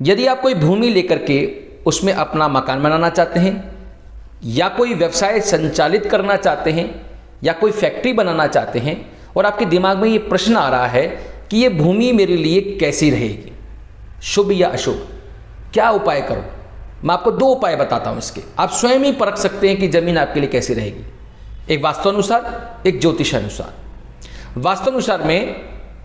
यदि आप कोई भूमि लेकर के उसमें अपना मकान बनाना चाहते हैं या कोई व्यवसाय संचालित करना चाहते हैं या कोई फैक्ट्री बनाना चाहते हैं और आपके दिमाग में ये प्रश्न आ रहा है कि ये भूमि मेरे लिए कैसी रहेगी, शुभ या अशुभ, क्या उपाय करूं? मैं आपको 2 उपाय बताता हूं इसके। आप स्वयं ही परख सकते हैं कि जमीन आपके लिए कैसी रहेगी, एक वास्तुअनुसार, एक ज्योतिष अनुसार। वास्तुअनुसार में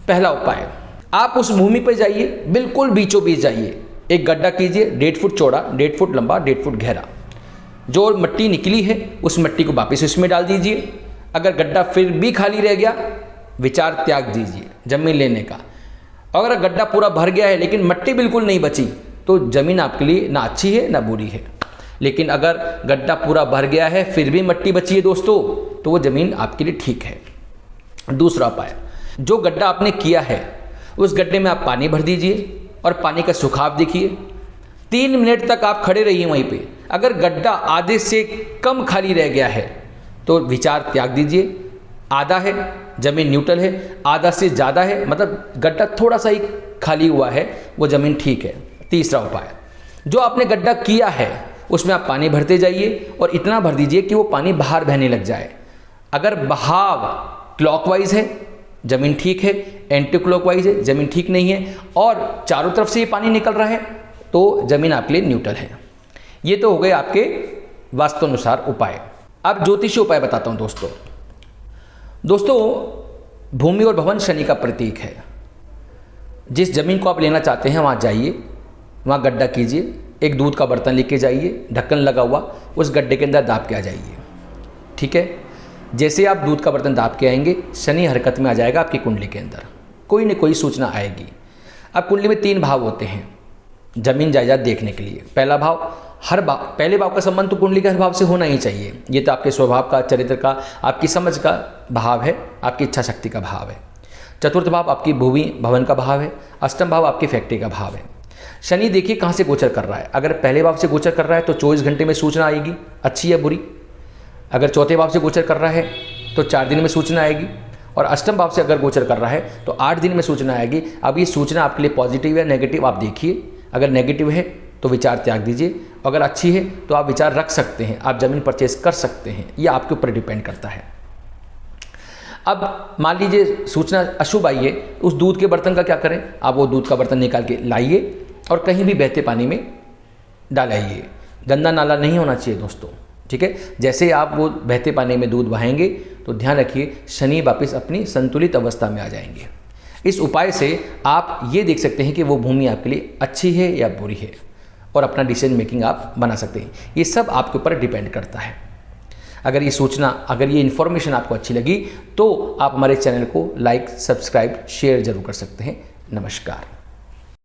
पहला उपाय, आप उस भूमि पर जाइए, बिल्कुल बीचों बीच जाइए, एक गड्ढा कीजिए 1.5 फुट चौड़ा, 1.5 फुट लंबा, 1.5 फुट गहरा। जो मट्टी निकली है उस मट्टी को वापस इसमें डाल दीजिए। अगर गड्ढा फिर भी खाली रह गया, विचार त्याग दीजिए जमीन लेने का। अगर गड्ढा पूरा भर गया है लेकिन मट्टी बिल्कुल नहीं बची, तो ज़मीन आपके लिए ना अच्छी है ना बुरी है। लेकिन अगर गड्ढा पूरा भर गया है फिर भी मट्टी बची है दोस्तों, तो वो ज़मीन आपके लिए ठीक है। दूसरा उपाय, जो गड्ढा आपने किया है उस गड्ढे में आप पानी भर दीजिए और पानी का सुखाव देखिए। 3 मिनट तक आप खड़े रहिए वहीं पे। अगर गड्ढा आधे से कम खाली रह गया है तो विचार त्याग दीजिए। आधा है, ज़मीन न्यूट्रल है, आधा से ज़्यादा है, मतलब गड्ढा थोड़ा सा ही खाली हुआ है, वो ज़मीन ठीक है। तीसरा उपाय, जो आपने गड्ढा किया है उसमें आप पानी भरते जाइए और इतना भर दीजिए कि वो पानी बाहर बहने लग जाए। अगर बहाव क्लॉकवाइज है ज़मीन ठीक है, एंटी क्लॉकवाइज है ज़मीन ठीक नहीं है, और चारों तरफ से ये पानी निकल रहा है तो ज़मीन आपके लिए न्यूट्रल है। ये तो हो गए आपके वास्तुअनुसार उपाय। अब ज्योतिषीय उपाय बताता हूँ दोस्तों, भूमि और भवन शनि का प्रतीक है। जिस ज़मीन को आप लेना चाहते हैं वहाँ जाइए, वहाँ गड्ढा कीजिए, एक दूध का बर्तन लेके जाइए, ढक्कन लगा हुआ, उस गड्ढे के अंदर दाब के आ जाइए। ठीक है, जैसे आप दूध का बर्तन दाब के आएंगे, शनि हरकत में आ जाएगा आपकी कुंडली के अंदर, कोई न कोई सूचना आएगी। अब कुंडली में 3 भाव होते हैं जमीन जायदाद देखने के लिए। पहला भाव, हर भाव, पहले भाव का संबंध तो कुंडली के हर भाव से होना ही चाहिए। ये तो आपके स्वभाव का, चरित्र का, आपकी समझ का भाव है, आपकी इच्छा शक्ति का भाव है। चतुर्थ भाव आपकी भूमि भवन का भाव है। अष्टम भाव आपकी फैक्ट्री का भाव है। शनि देखिए कहाँ से गोचर कर रहा है। अगर पहले भाव से गोचर कर रहा है तो 24 घंटे में सूचना आएगी, अच्छी या बुरी। अगर चौथे भाव से गोचर कर रहा है तो 4 दिन में सूचना आएगी, और अष्टम भाव से अगर गोचर कर रहा है तो 8 दिन में सूचना आएगी। अब ये सूचना आपके लिए पॉजिटिव या नेगेटिव आप देखिए। अगर नेगेटिव है तो विचार त्याग दीजिए, अगर अच्छी है तो आप विचार रख सकते हैं, आप ज़मीन परचेस कर सकते हैं। ये आपके ऊपर डिपेंड करता है। अब मान लीजिए सूचना अशुभ आई है, उस दूध के बर्तन का क्या करें? आप वो दूध का बर्तन निकाल के लाइए और कहीं भी बहते पानी में डालाइए। गंदा नाला नहीं होना चाहिए दोस्तों, ठीक है। जैसे आप वो बहते पानी में दूध बहाएंगे तो ध्यान रखिए शनि वापस अपनी संतुलित अवस्था में आ जाएंगे। इस उपाय से आप ये देख सकते हैं कि वो भूमि आपके लिए अच्छी है या बुरी है, और अपना डिसीजन मेकिंग आप बना सकते हैं। ये सब आपके ऊपर डिपेंड करता है। अगर ये सूचना, अगर ये इन्फॉर्मेशन आपको अच्छी लगी तो आप हमारे चैनल को लाइक, सब्सक्राइब, शेयर जरूर कर सकते हैं। नमस्कार।